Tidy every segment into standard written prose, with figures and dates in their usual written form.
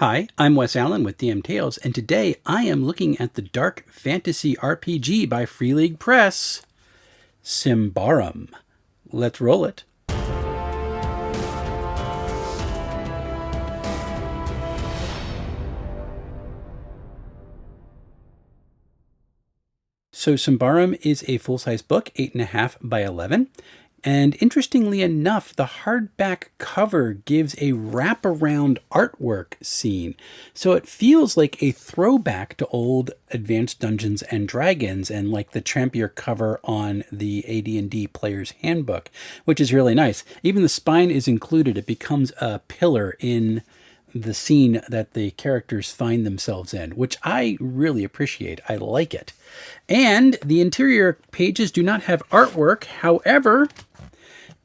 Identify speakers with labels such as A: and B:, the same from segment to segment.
A: Hi, I'm Wes Allen with DM Tales, and today I am looking at the Dark Fantasy RPG by Free League Press, Symbaroum. Let's roll it. So Symbaroum is a full-size book, 8.5 by 11. And interestingly enough, the hardback cover gives a wraparound artwork scene. So it feels like a throwback to old Advanced Dungeons and Dragons and like the trampier cover on the AD&D Player's Handbook, which is really nice. Even the spine is included. It becomes a pillar in the scene that the characters find themselves in, which I really appreciate. I like it. And the interior pages do not have artwork. However,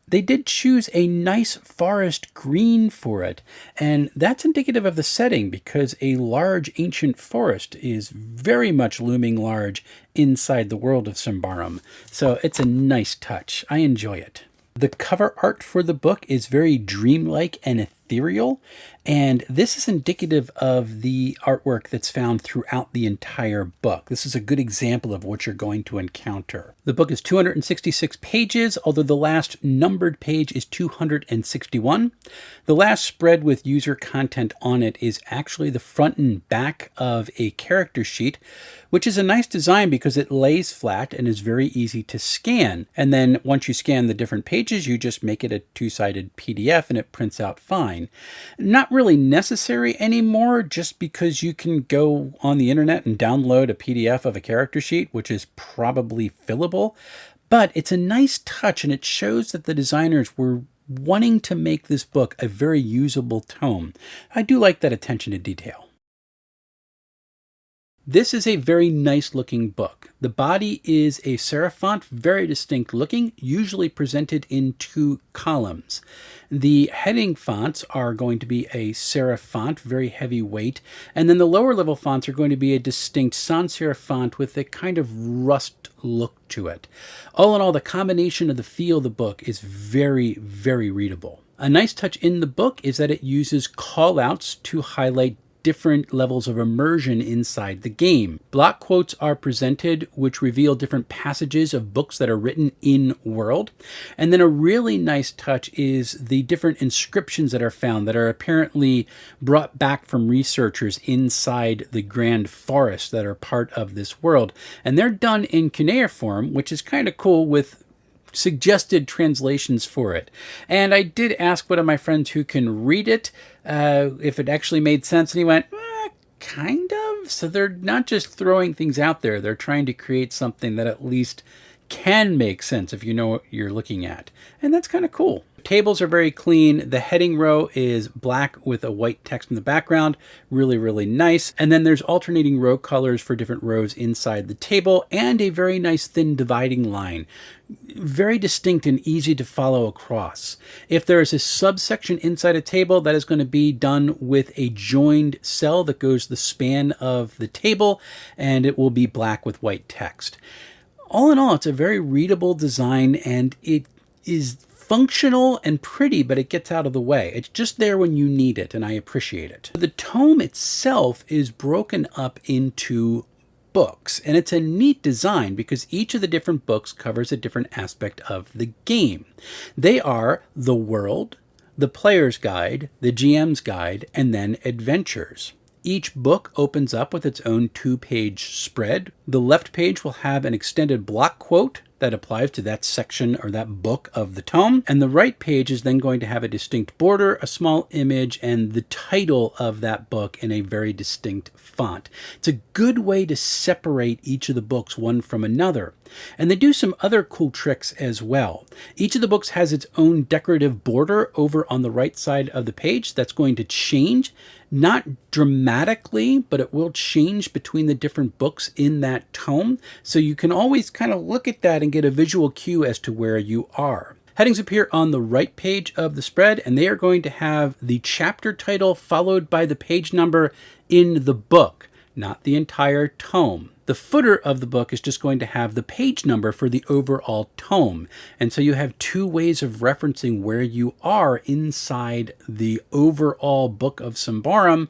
A: they did choose a nice forest green for it, and that's indicative of the setting because a large ancient forest is very much looming large inside the world of Symbaroum. So it's a nice touch. I enjoy it. The cover art for the book is very dreamlike and ethereal, and this is indicative of the artwork that's found throughout the entire book. This is a good example of what you're going to encounter. The book is 266 pages, although the last numbered page is 261. The last spread with user content on it is actually the front and back of a character sheet, which is a nice design because it lays flat and is very easy to scan. And then once you scan the different pages, you just make it a two-sided PDF and it prints out fine. Not really necessary anymore, just because you can go on the internet and download a PDF of a character sheet, which is probably fillable. But it's a nice touch, and it shows that the designers were wanting to make this book a very usable tome. I do like that attention to detail. This is a very nice looking book. The body is a serif font, very distinct looking, usually presented in two columns. The heading fonts are going to be a serif font, very heavy weight, and then the lower level fonts are going to be a distinct sans serif font with a kind of rust look to it. All in all, the combination of the feel of the book is very, very readable. A nice touch in the book is that it uses call-outs to highlight different levels of immersion inside the game. Block quotes are presented, which reveal different passages of books that are written in world. And then a really nice touch is the different inscriptions that are found that are apparently brought back from researchers inside the grand forests that are part of this world. And they're done in cuneiform, which is kind of cool, with suggested translations for it. And I did ask one of my friends who can read it if it actually made sense, and he went, kind of. So they're not just throwing things out there, they're trying to create something that at least can make sense if you know what you're looking at. And that's kind of cool. Tables are very clean. The heading row is black with a white text in the background. Really, really nice. And then there's alternating row colors for different rows inside the table, and a very nice thin dividing line. Very distinct and easy to follow across. If there is a subsection inside a table, that is going to be done with a joined cell that goes the span of the table, and it will be black with white text. All in all, it's a very readable design, and it is functional and pretty, but it gets out of the way. It's just there when you need it, and I appreciate it. The tome itself is broken up into books, and it's a neat design because each of the different books covers a different aspect of the game. They are the world, the player's guide, the GM's guide, and then adventures. Each book opens up with its own two-page spread. The left page will have an extended block quote that applies to that section or that book of the tome. And the right page is then going to have a distinct border, a small image, and the title of that book in a very distinct font. It's a good way to separate each of the books one from another. And they do some other cool tricks as well. Each of the books has its own decorative border over on the right side of the page that's going to change, not dramatically, but it will change between the different books in that tome. So you can always kind of look at that and get a visual cue as to where you are. Headings appear on the right page of the spread, and they are going to have the chapter title followed by the page number in the book, not the entire tome. The footer of the book is just going to have the page number for the overall tome. And so you have two ways of referencing where you are inside the overall Book of Symbaroum,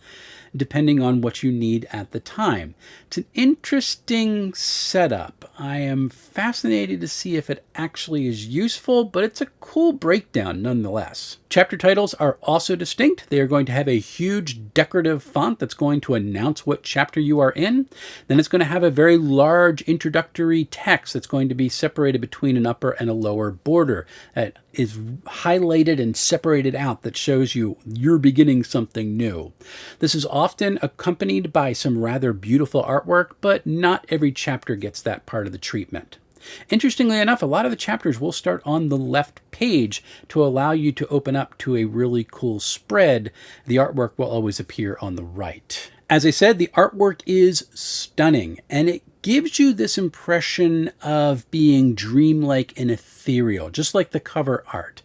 A: depending on what you need at the time. It's an interesting setup. I am fascinated to see if it actually is useful, but it's a cool breakdown nonetheless. Chapter titles are also distinct. They are going to have a huge decorative font that's going to announce what chapter you are in. Then it's going to have a very large introductory text that's going to be separated between an upper and a lower border that is highlighted and separated out, that shows you you're beginning something new. This is often accompanied by some rather beautiful artwork, but not every chapter gets that part of the treatment. Interestingly enough, a lot of the chapters will start on the left page to allow you to open up to a really cool spread. The artwork will always appear on the right. As I said, the artwork is stunning, and it gives you this impression of being dreamlike and ethereal, just like the cover art.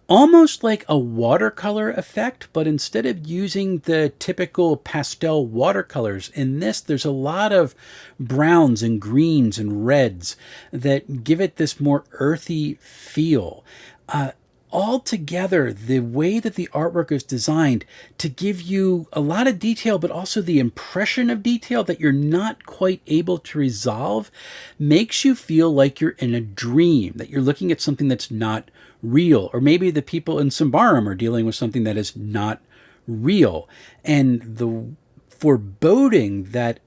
A: Almost like a watercolor effect, but instead of using the typical pastel watercolors, in this there's a lot of browns and greens and reds that give it this more earthy feel. Altogether, the way that the artwork is designed to give you a lot of detail, but also the impression of detail that you're not quite able to resolve, makes you feel like you're in a dream, that you're looking at something that's not real. Or maybe the people in Symbaroum are dealing with something that is not real. And the foreboding that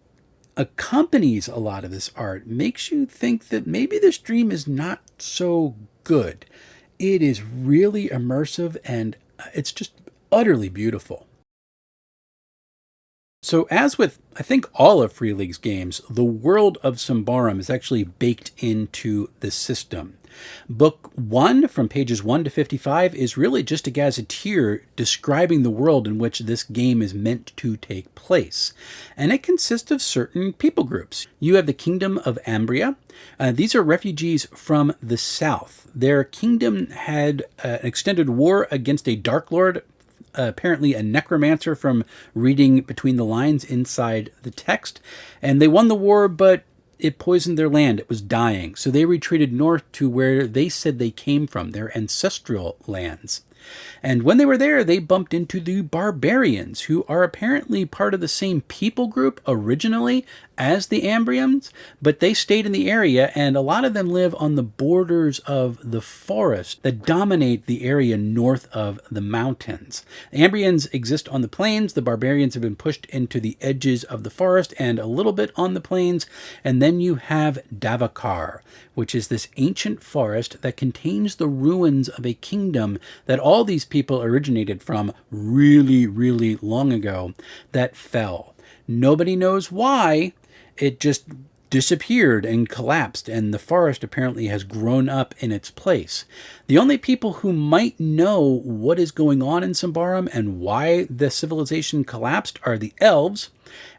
A: accompanies a lot of this art makes you think that maybe this dream is not so good. It is really immersive, and it's just utterly beautiful. So as with, I think, all of Free League's games, the World of Symbaroum is actually baked into the system. Book 1, from pages 1 to 55, is really just a gazetteer describing the world in which this game is meant to take place. And it consists of certain people groups. You have the Kingdom of Ambria. These are refugees from the south. Their kingdom had an extended war against a Dark Lord, apparently a necromancer from reading between the lines inside the text. And they won the war, but it poisoned their land. It was dying. So they retreated north to where they said they came from, their ancestral lands. And when they were there, they bumped into the barbarians, who are apparently part of the same people group originally as the Ambrians, but they stayed in the area, and a lot of them live on the borders of the forest that dominate the area north of the mountains. The Ambrians exist on the plains. The barbarians have been pushed into the edges of the forest and a little bit on the plains. And then you have Davakar, which is this ancient forest that contains the ruins of a kingdom that all these people originated from really, really long ago that fell. Nobody knows why. It just disappeared and collapsed, and the forest apparently has grown up in its place. The only people who might know what is going on in Symbaroum and why the civilization collapsed are the elves,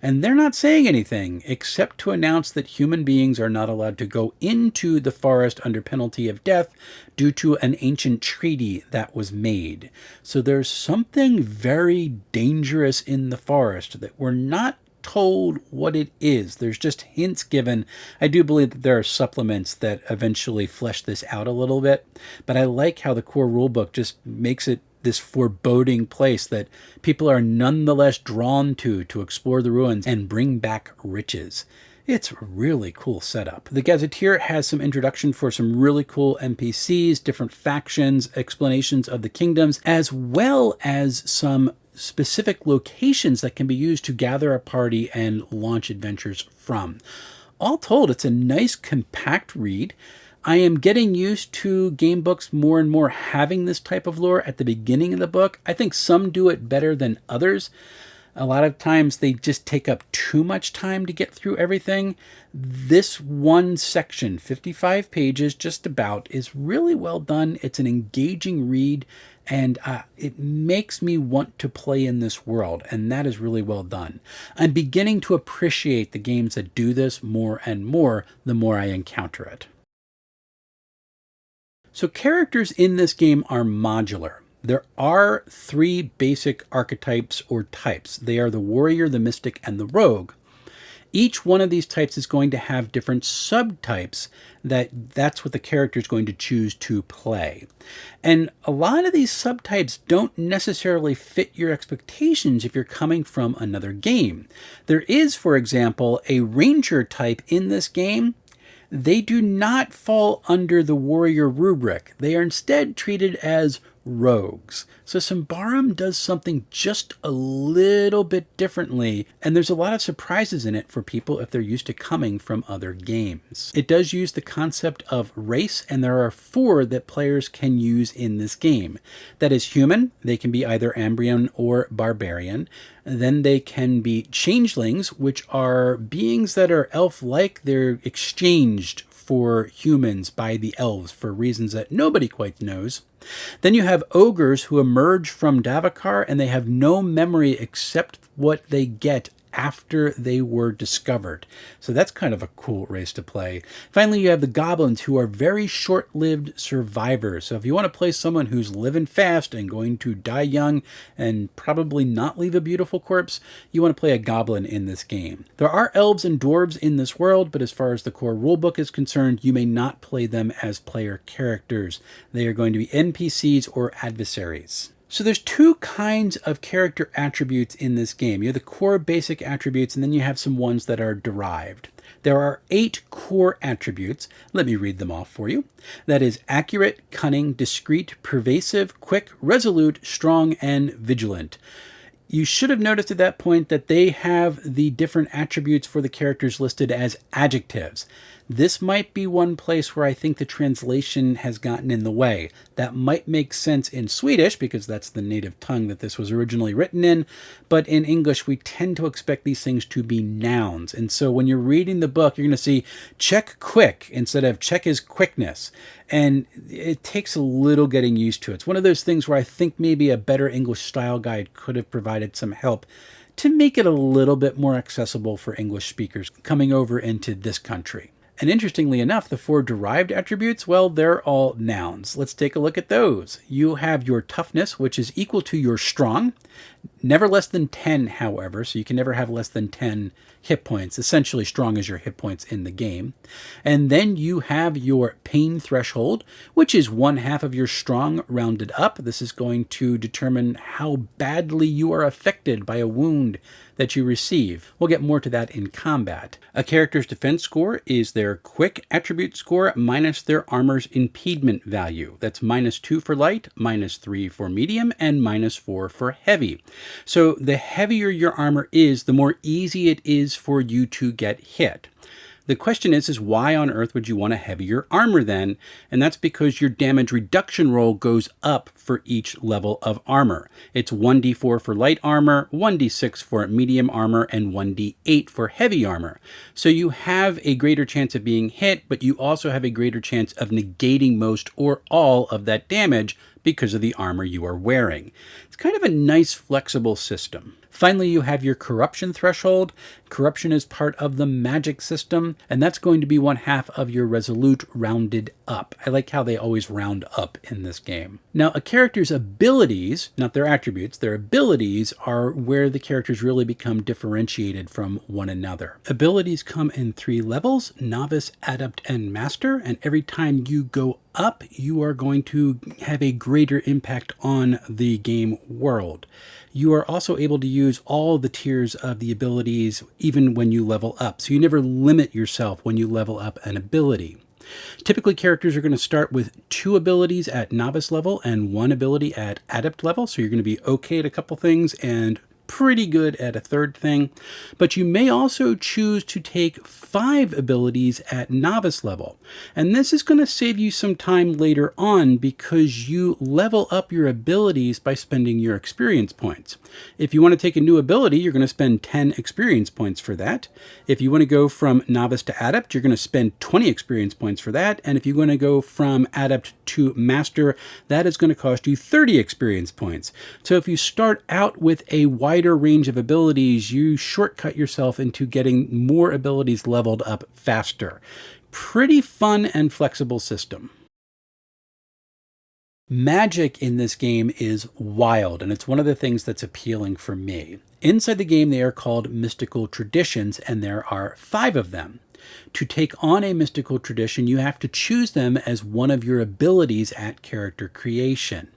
A: and they're not saying anything except to announce that human beings are not allowed to go into the forest under penalty of death due to an ancient treaty that was made. So there's something very dangerous in the forest that we're not told what it is. There's just hints given. I do believe that there are supplements that eventually flesh this out a little bit, but I like how the core rulebook just makes it this foreboding place that people are nonetheless drawn to explore the ruins and bring back riches. It's a really cool setup. The Gazetteer has some introduction for some really cool NPCs, different factions, explanations of the kingdoms, as well as some specific locations that can be used to gather a party and launch adventures from. All told, it's a nice compact read. I am getting used to game books more and more having this type of lore at the beginning of the book. I think some do it better than others. A lot of times they just take up too much time to get through everything. This one section, 55 pages just about, is really well done. It's an engaging read, and it makes me want to play in this world, and that is really well done. I'm beginning to appreciate the games that do this more and more the more I encounter it. So characters in this game are modular. There are 3 basic archetypes or types. They are the warrior, the mystic, and the rogue. Each one of these types is going to have different subtypes that's what the character is going to choose to play. And a lot of these subtypes don't necessarily fit your expectations if you're coming from another game. There is, for example, a ranger type in this game. They do not fall under the warrior rubric. They are instead treated as rogues. So Symbaroum does something just a little bit differently, and there's a lot of surprises in it for people if they're used to coming from other games. It does use the concept of race, and there are 4 that players can use in this game. That is human. They can be either Ambryon or barbarian. Then they can be changelings, which are beings that are elf-like. They're exchanged for humans by the elves for reasons that nobody quite knows. Then you have ogres who emerge from Davokar, and they have no memory except what they get after they were discovered. So that's kind of a cool race to play. Finally, you have the goblins, who are very short-lived survivors. So if you want to play someone who's living fast and going to die young and probably not leave a beautiful corpse, you want to play a goblin in this game. There are elves and dwarves in this world, but as far as the core rulebook is concerned, you may not play them as player characters. They are going to be NPCs or adversaries. So there's 2 kinds of character attributes in this game. You have the core basic attributes, and then you have some ones that are derived. There are 8 core attributes. Let me read them off for you. That is accurate, cunning, discreet, pervasive, quick, resolute, strong, and vigilant. You should have noticed at that point that they have the different attributes for the characters listed as adjectives. This might be one place where I think the translation has gotten in the way. That might make sense in Swedish, because that's the native tongue that this was originally written in, but in English we tend to expect these things to be nouns. And so when you're reading the book, you're going to see check quick instead of check his quickness. And it takes a little getting used to. It's one of those things where I think maybe a better English style guide could have provided some help to make it a little bit more accessible for English speakers coming over into this country. And interestingly enough, the 4 derived attributes, well, they're all nouns. Let's take a look at those. You have your toughness, which is equal to your strong. Never less than 10, however, so you can never have less than 10 hit points. Essentially, strong is your hit points in the game. And then you have your pain threshold, which is 1/2 of your strong rounded up. This is going to determine how badly you are affected by a wound that you receive. We'll get more to that in combat. A character's defense score is their quick attribute score minus their armor's impediment value. That's -2 for light, -3 for medium, and -4 for heavy. So the heavier your armor is, the more easy it is for you to get hit. The question is why on earth would you want a heavier armor then? And that's because your damage reduction roll goes up for each level of armor. It's 1d4 for light armor, 1d6 for medium armor, and 1d8 for heavy armor. So you have a greater chance of being hit, but you also have a greater chance of negating most or all of that damage because of the armor you are wearing. It's kind of a nice flexible system. Finally, you have your corruption threshold. Corruption is part of the magic system, and that's going to be 1/2 of your resolute rounded up. I like how they always round up in this game. Now, a character's abilities, not their attributes, their abilities are where the characters really become differentiated from one another. Abilities come in 3 levels, novice, adept, and master, and every time you go up, you are going to have a greater impact on the game world. You are also able to use all the tiers of the abilities even when you level up, so you never limit yourself when you level up an ability. Typically, characters are going to start with 2 abilities at novice level and 1 ability at adept level, so you're going to be okay at a couple things and pretty good at a third thing, but you may also choose to take 5 abilities at novice level. And this is going to save you some time later on because you level up your abilities by spending your experience points. If you want to take a new ability, you're going to spend 10 experience points for that. If you want to go from novice to adept, you're going to spend 20 experience points for that. And if you want to go from adept to master, that is going to cost you 30 experience points. So if you start out with a wider range of abilities, you shortcut yourself into getting more abilities leveled up faster. Pretty fun and flexible system. Magic in this game is wild, and it's one of the things that's appealing for me. Inside the game, they are called mystical traditions, and there are 5 of them. To take on a mystical tradition, you have to choose them as one of your abilities at character creation.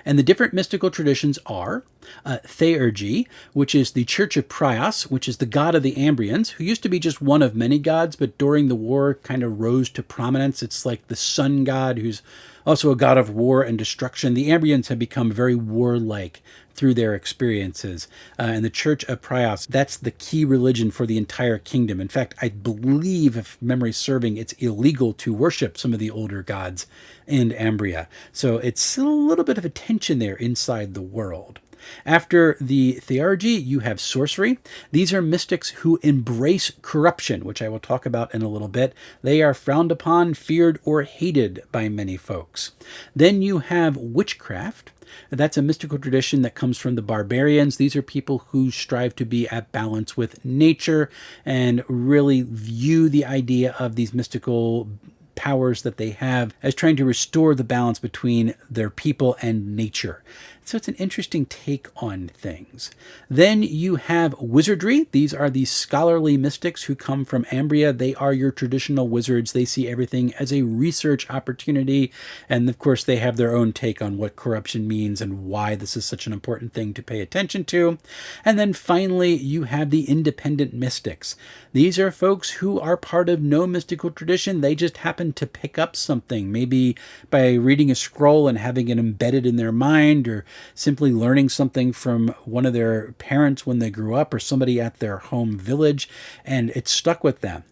A: And the different mystical traditions are Theurgy, which is the Church of Prios, which is the god of the Ambrians, who used to be just one of many gods, but during the war kind of rose to prominence. It's like the sun god, who's also a god of war and destruction. The Ambrians have become very warlike through their experiences. And the Church of Prios, that's the key religion for the entire kingdom. In fact, I believe, if memory's serving, it's illegal to worship some of the older gods in Ambria. So it's a little bit of a tension there inside the world. After the Theurgy, you have sorcery. These are mystics who embrace corruption, which I will talk about in a little bit. They are frowned upon, feared, or hated by many folks. Then you have witchcraft. That's a mystical tradition that comes from the barbarians. These are people who strive to be at balance with nature and really view the idea of these mystical powers that they have as trying to restore the balance between their people and nature. So it's an interesting take on things. Then you have wizardry. These are the scholarly mystics who come from Ambria. They are your traditional wizards. They see everything as a research opportunity. And of course, they have their own take on what corruption means and why this is such an important thing to pay attention to. And then finally, you have the independent mystics. These are folks who are part of no mystical tradition. They just happen to pick up something, maybe by reading a scroll and having it embedded in their mind, or simply learning something from one of their parents when they grew up, or somebody at their home village, and it stuck with them.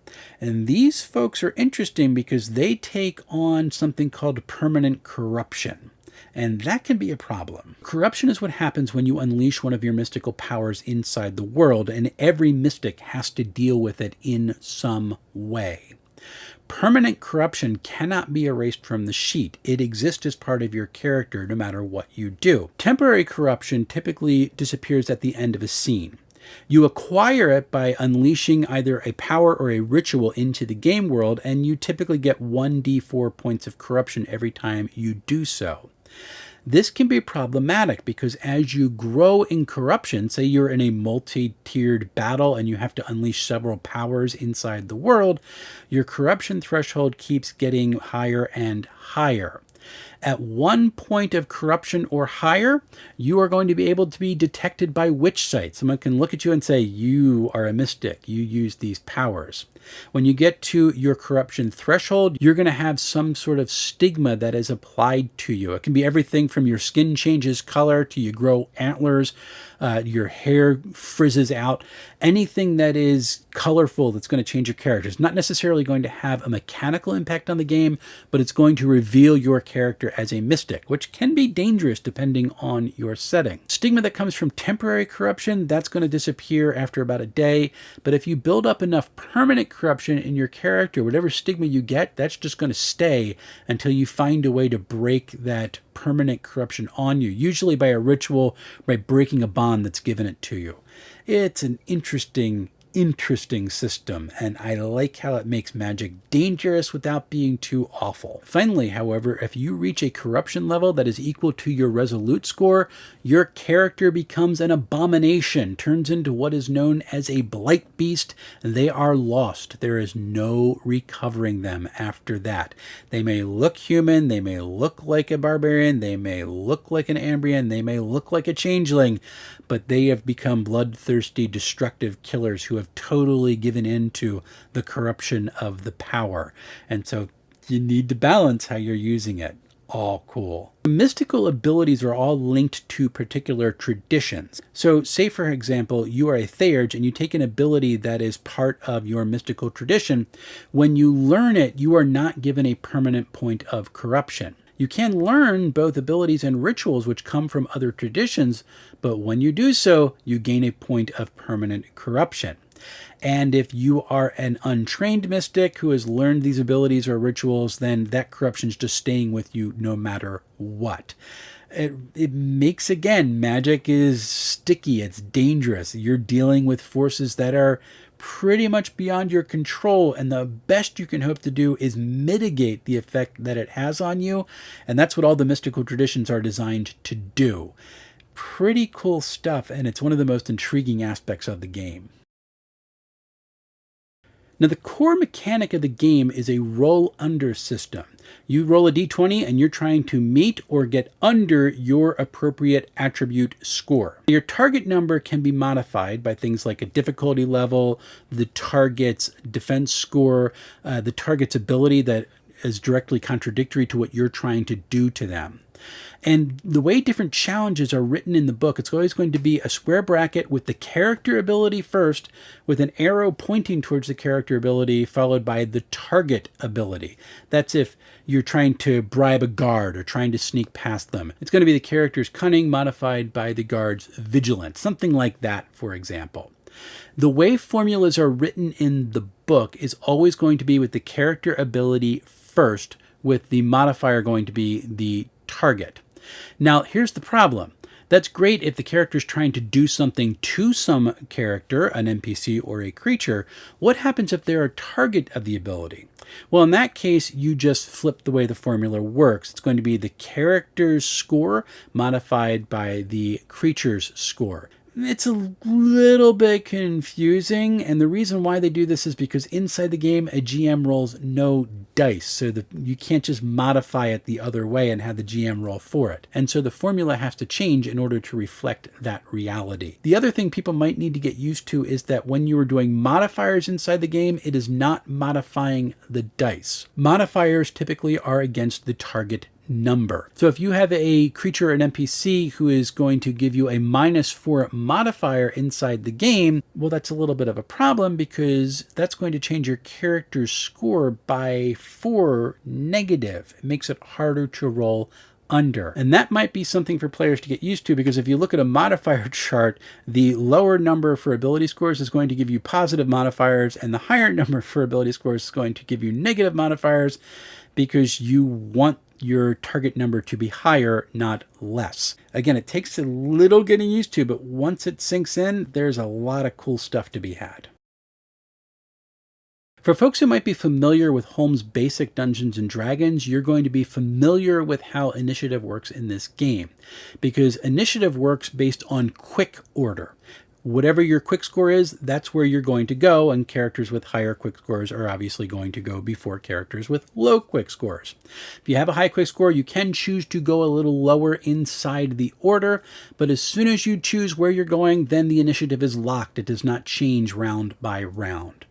A: And these folks are interesting because they take on something called permanent corruption. And that can be a problem. Corruption is what happens when you unleash one of your mystical powers inside the world, and every mystic has to deal with it in some way. Permanent corruption cannot be erased from the sheet. It exists as part of your character no matter what you do. Temporary corruption typically disappears at the end of a scene. You acquire it by unleashing either a power or a ritual into the game world, and you typically get 1d4 points of corruption every time you do so. This can be problematic because as you grow in corruption, say you're in a multi-tiered battle and you have to unleash several powers inside the world, your corruption threshold keeps getting higher and higher. At 1 point of corruption or higher, you are going to be able to be detected by witch sight. Someone can look at you and say, you are a mystic. You use these powers. When you get to your corruption threshold, you're going to have some sort of stigma that is applied to you. It can be everything from your skin changes color to you grow antlers, your hair frizzes out. Anything that is colorful that's going to change your character. It's not necessarily going to have a mechanical impact on the game, but it's going to reveal your character as a mystic, which can be dangerous depending on your setting. Stigma that comes from temporary corruption, that's going to disappear after about a day. But if you build up enough permanent corruption in your character, whatever stigma you get, that's just going to stay until you find a way to break that permanent corruption on you, usually by a ritual, by breaking a bond that's given it to you. It's an interesting system, and I like how it makes magic dangerous without being too awful. Finally, however, if you reach a corruption level that is equal to your resolute score, your character becomes an abomination, turns into what is known as a blight beast. They are lost. There is no recovering them after that. They may look human, they may look like a barbarian, they may look like an Ambrian, they may look like a changeling, but they have become bloodthirsty, destructive killers who have totally given in to the corruption of the power. And so you need to balance how you're using it. All cool. The mystical abilities are all linked to particular traditions. So say, for example, you are a Theurge and you take an ability that is part of your mystical tradition. When you learn it, you are not given a permanent point of corruption. You can learn both abilities and rituals which come from other traditions, but when you do so, you gain a point of permanent corruption. And if you are an untrained mystic who has learned these abilities or rituals, then that corruption is just staying with you no matter what. It makes, again, magic is sticky, it's dangerous. You're dealing with forces that are pretty much beyond your control, and the best you can hope to do is mitigate the effect that it has on you, and that's what all the mystical traditions are designed to do. Pretty cool stuff, and it's one of the most intriguing aspects of the game. Now, the core mechanic of the game is a roll under system. You roll a d20 and you're trying to meet or get under your appropriate attribute score. Your target number can be modified by things like a difficulty level, the target's defense score, the target's ability that is directly contradictory to what you're trying to do to them. And the way different challenges are written in the book, it's always going to be a square bracket with the character ability first, with an arrow pointing towards the character ability, followed by the target ability. That's if you're trying to bribe a guard or trying to sneak past them. It's going to be the character's cunning modified by the guard's vigilance, something like that, for example. The way formulas are written in the book is always going to be with the character ability first, with the modifier going to be the target. Now, here's the problem. That's great if the character is trying to do something to some character, an NPC or a creature. What happens if they're a target of the ability? Well, in that case, you just flip the way the formula works. It's going to be the character's score modified by the creature's score. It's a little bit confusing, and the reason why they do this is because inside the game, a GM rolls no dice, so that you can't just modify it the other way and have the GM roll for it. And so the formula has to change in order to reflect that reality. The other thing people might need to get used to is that when you are doing modifiers inside the game, it is not modifying the dice. Modifiers typically are against the target number. So if you have a creature, an NPC, who is going to give you a -4 modifier inside the game, well, that's a little bit of a problem because that's going to change your character's score by 4 negative. It makes it harder to roll under. And that might be something for players to get used to, because if you look at a modifier chart, the lower number for ability scores is going to give you positive modifiers, and the higher number for ability scores is going to give you negative modifiers, because you want your target number to be higher, not less. Again, it takes a little getting used to, but once it sinks in, there's a lot of cool stuff to be had. For folks who might be familiar with Holmes' basic Dungeons & Dragons, you're going to be familiar with how initiative works in this game, because initiative works based on quick order. Whatever your quick score is, that's where you're going to go, and characters with higher quick scores are obviously going to go before characters with low quick scores. If you have a high quick score, you can choose to go a little lower inside the order, but as soon as you choose where you're going, then the initiative is locked. It does not change round by round.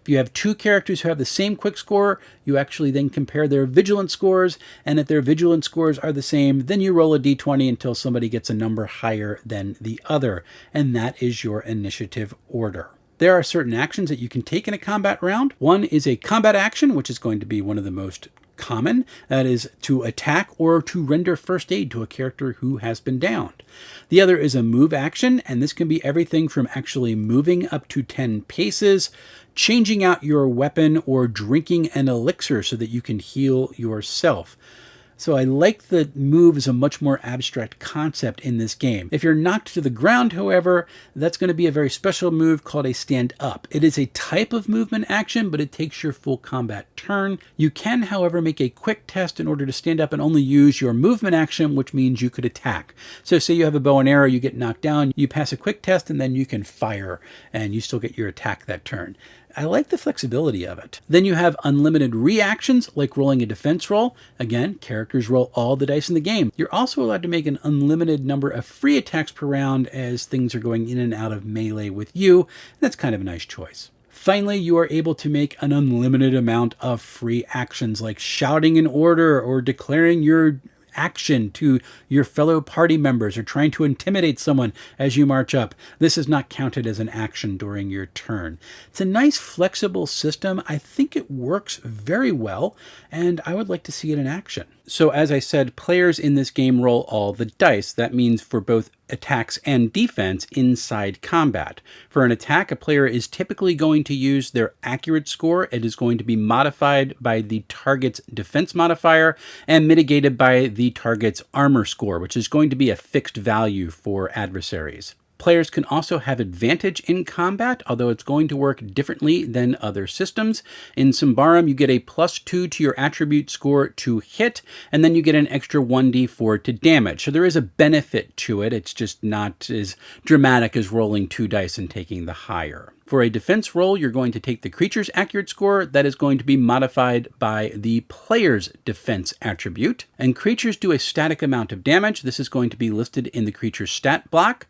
A: If you have two characters who have the same quick score, you actually then compare their vigilance scores, and if their vigilance scores are the same, then you roll a d20 until somebody gets a number higher than the other, and that is your initiative order. There are certain actions that you can take in a combat round. One is a combat action, which is going to be one of the most common. That is to attack or to render first aid to a character who has been downed. The other is a move action, and this can be everything from actually moving up to 10 paces, changing out your weapon, or drinking an elixir so that you can heal yourself. So I like that move is a much more abstract concept in this game. If you're knocked to the ground, however, that's going to be a very special move called a stand up. It is a type of movement action, but it takes your full combat turn. You can, however, make a quick test in order to stand up and only use your movement action, which means you could attack. So say you have a bow and arrow, you get knocked down, you pass a quick test, and then you can fire, and you still get your attack that turn. I like the flexibility of it. Then you have unlimited reactions, like rolling a defense roll. Again, characters roll all the dice in the game. You're also allowed to make an unlimited number of free attacks per round as things are going in and out of melee with you. That's kind of a nice choice. Finally, you are able to make an unlimited amount of free actions, like shouting an order or declaring your action to your fellow party members, or trying to intimidate someone as you march up. This is not counted as an action during your turn. It's a nice flexible system. I think it works very well, and I would like to see it in action. So as I said, players in this game roll all the dice. That means for both attacks and defense inside combat. For an attack, a player is typically going to use their accurate score. It is going to be modified by the target's defense modifier and mitigated by the target's armor score, which is going to be a fixed value for adversaries. Players can also have advantage in combat, although it's going to work differently than other systems. In Symbaroum, you get a +2 to your attribute score to hit, and then you get an extra 1d4 to damage. So there is a benefit to it. It's just not as dramatic as rolling 2 dice and taking the higher. For a defense roll, you're going to take the creature's accurate score. That is going to be modified by the player's defense attribute. And creatures do a static amount of damage. This is going to be listed in the creature's stat block.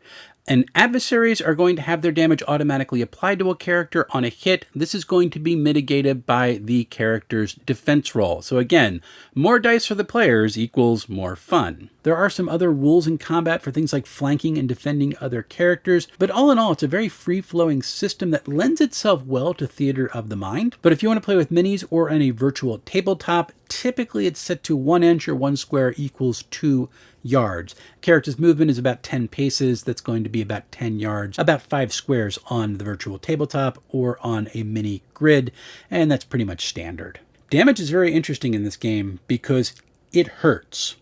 A: And adversaries are going to have their damage automatically applied to a character on a hit. This is going to be mitigated by the character's defense roll. So again, more dice for the players equals more fun. There are some other rules in combat for things like flanking and defending other characters, but all in all, it's a very free-flowing system that lends itself well to theater of the mind. But if you want to play with minis or on a virtual tabletop, typically it's set to 1 inch or 1 square equals 2 yards. Character's movement is about 10 paces. That's going to be about 10 yards, about 5 squares on the virtual tabletop or on a mini grid, and that's pretty much standard. Damage is very interesting in this game because it hurts.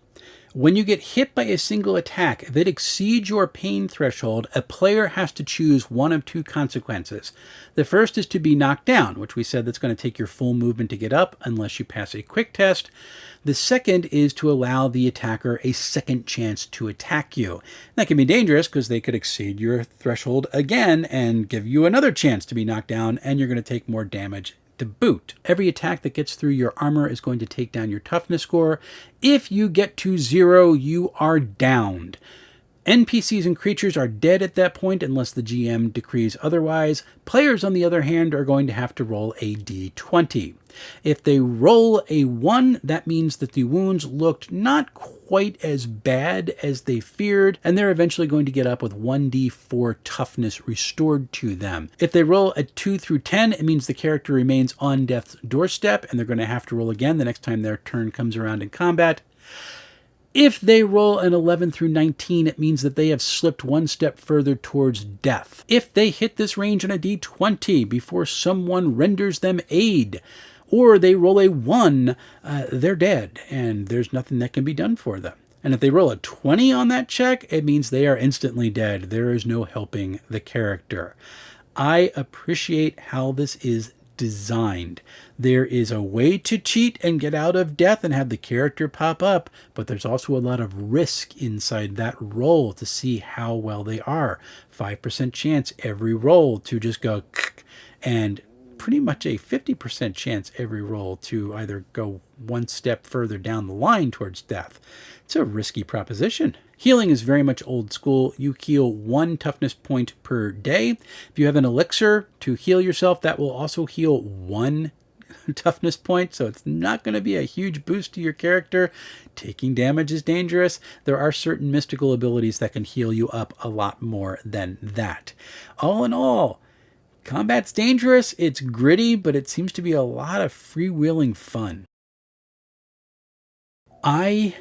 A: When you get hit by a single attack, if it exceeds your pain threshold, a player has to choose one of 2 consequences. The first is to be knocked down, which we said that's going to take your full movement to get up unless you pass a quick test. The second is to allow the attacker a second chance to attack you. That can be dangerous because they could exceed your threshold again and give you another chance to be knocked down, and you're going to take more damage to boot. Every attack that gets through your armor is going to take down your toughness score. If you get to 0, you are downed. NPCs and creatures are dead at that point unless the GM decrees otherwise. Players, on the other hand, are going to have to roll a d20. If they roll a 1, that means that the wounds looked not quite as bad as they feared, and they're eventually going to get up with 1d4 toughness restored to them. If they roll a 2 through 10, it means the character remains on death's doorstep, and they're going to have to roll again the next time their turn comes around in combat. If they roll an 11 through 19, it means that they have slipped one step further towards death. If they hit this range on a d20 before someone renders them aid, or they roll a 1, they're dead, and there's nothing that can be done for them. And if they roll a 20 on that check, it means they are instantly dead. There is no helping the character. I appreciate how this is designed. There is a way to cheat and get out of death and have the character pop up, but there's also a lot of risk inside that roll to see how well they are. 5% chance every roll to just go and pretty much a 50% chance every roll to either go one step further down the line towards death. It's a risky proposition. Healing is very much old school. You heal 1 toughness point per day. If you have an elixir to heal yourself, that will also heal 1 toughness point, so it's not going to be a huge boost to your character. Taking damage is dangerous. There are certain mystical abilities that can heal you up a lot more than that. All in all, combat's dangerous, it's gritty, but it seems to be a lot of freewheeling fun. I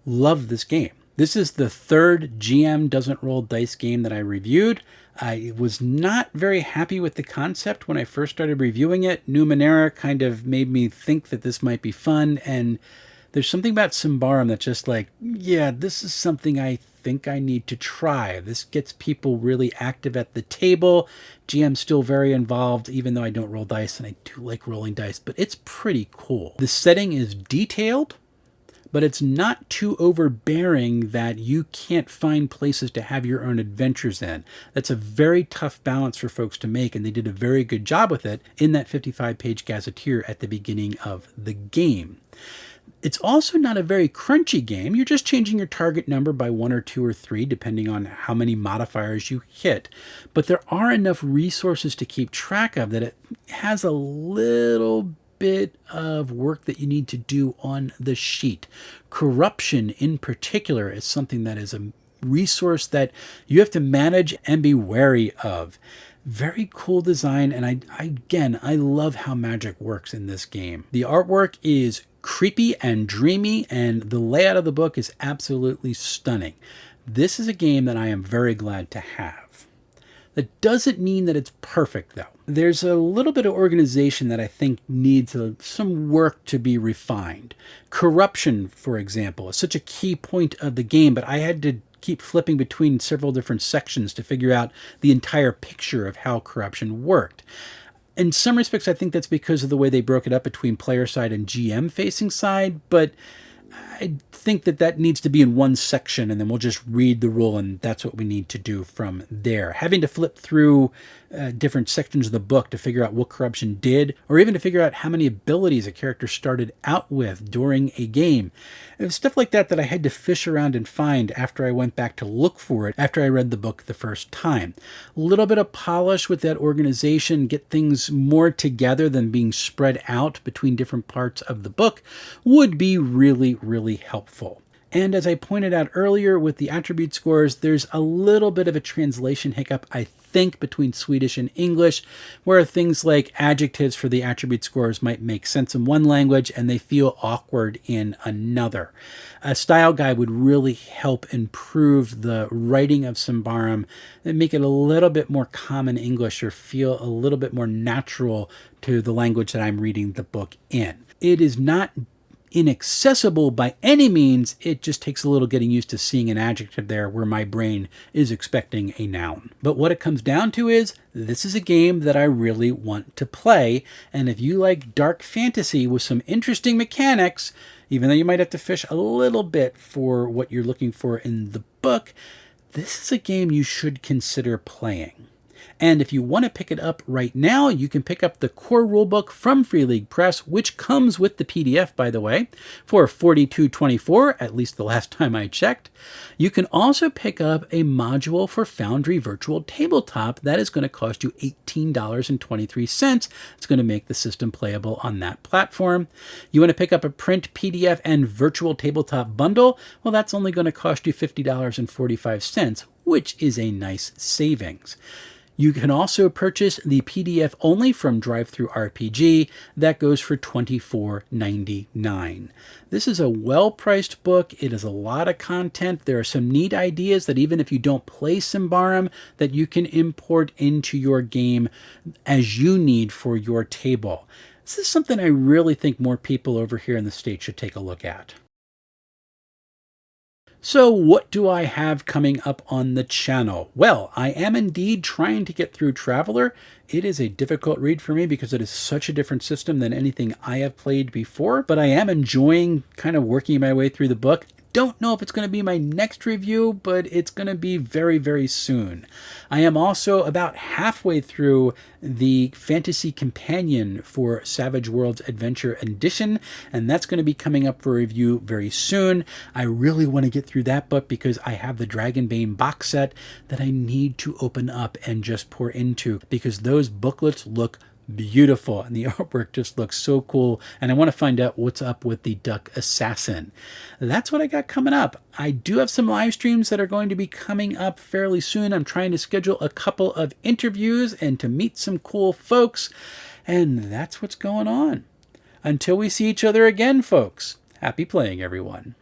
A: love this game. This is the 3rd GM Doesn't Roll Dice game that I reviewed. I was not very happy with the concept when I first started reviewing it. Numenera kind of made me think that this might be fun, and there's something about Symbaroum that's just like, yeah, this is something I think I need to try. This gets people really active at the table. GM's still very involved, even though I don't roll dice, and I do like rolling dice, but it's pretty cool. The setting is detailed, but it's not too overbearing that you can't find places to have your own adventures in. That's a very tough balance for folks to make, and they did a very good job with it in that 55-page gazetteer at the beginning of the game. It's also not a very crunchy game. You're just changing your target number by 1 or 2 or 3, depending on how many modifiers you hit. But there are enough resources to keep track of that it has a little bit of work that you need to do on the sheet. Corruption in particular is something that is a resource that you have to manage and be wary of. Very cool design, and I love how magic works in this game. The artwork is creepy and dreamy, and the layout of the book is absolutely stunning. This is a game that I am very glad to have. That doesn't mean that it's perfect, though. There's a little bit of organization that I think needs some work to be refined. Corruption, for example, is such a key point of the game, but I had to keep flipping between several different sections to figure out the entire picture of how corruption worked. In some respects, I think that's because of the way they broke it up between player side and GM facing side, but I think that needs to be in one section, and then we'll just read the rule, and that's what we need to do from there. Having to flip through different sections of the book to figure out what corruption did, or even to figure out how many abilities a character started out with during a game. It was stuff like that I had to fish around and find after I went back to look for it after I read the book the first time. A little bit of polish with that organization, get things more together than being spread out between different parts of the book, would be really, really helpful. And as I pointed out earlier with the attribute scores, there's a little bit of a translation hiccup, I think, between Swedish and English, where things like adjectives for the attribute scores might make sense in one language and they feel awkward in another. A style guide would really help improve the writing of Symbaroum and make it a little bit more common English or feel a little bit more natural to the language that I'm reading the book in. It is not inaccessible by any means, it just takes a little getting used to seeing an adjective there where my brain is expecting a noun. But what it comes down to is, this is a game that I really want to play, and if you like dark fantasy with some interesting mechanics, even though you might have to fish a little bit for what you're looking for in the book, this is a game you should consider playing. And if you want to pick it up right now, you can pick up the core rulebook from Free League Press, which comes with the PDF, by the way, for $42.24, at least the last time I checked. You can also pick up a module for Foundry Virtual Tabletop that is going to cost you $18.23. It's going to make the system playable on that platform. You want to pick up a print, PDF, and Virtual Tabletop bundle? Well, that's only going to cost you $50.45, which is a nice savings. You can also purchase the PDF only from DriveThruRPG. That goes for $24.99. This is a well-priced book. It is a lot of content. There are some neat ideas that even if you don't play Symbaroum, that you can import into your game as you need for your table. This is something I really think more people over here in the States should take a look at. So what do I have coming up on the channel? Well, I am indeed trying to get through Traveler. It is a difficult read for me because it is such a different system than anything I have played before, but I am enjoying kind of working my way through the book. Don't know if it's going to be my next review, but it's going to be very, very soon. I am also about halfway through the Fantasy Companion for Savage Worlds Adventure Edition, and that's going to be coming up for review very soon. I really want to get through that book because I have the Dragonbane box set that I need to open up and just pour into, because those booklets look beautiful and the artwork just looks so cool, and I want to find out what's up with the Duck Assassin. That's what I got coming up. I do have some live streams that are going to be coming up fairly soon. I'm trying to schedule a couple of interviews and to meet some cool folks, and that's what's going on. Until we see each other again, folks, happy playing, everyone.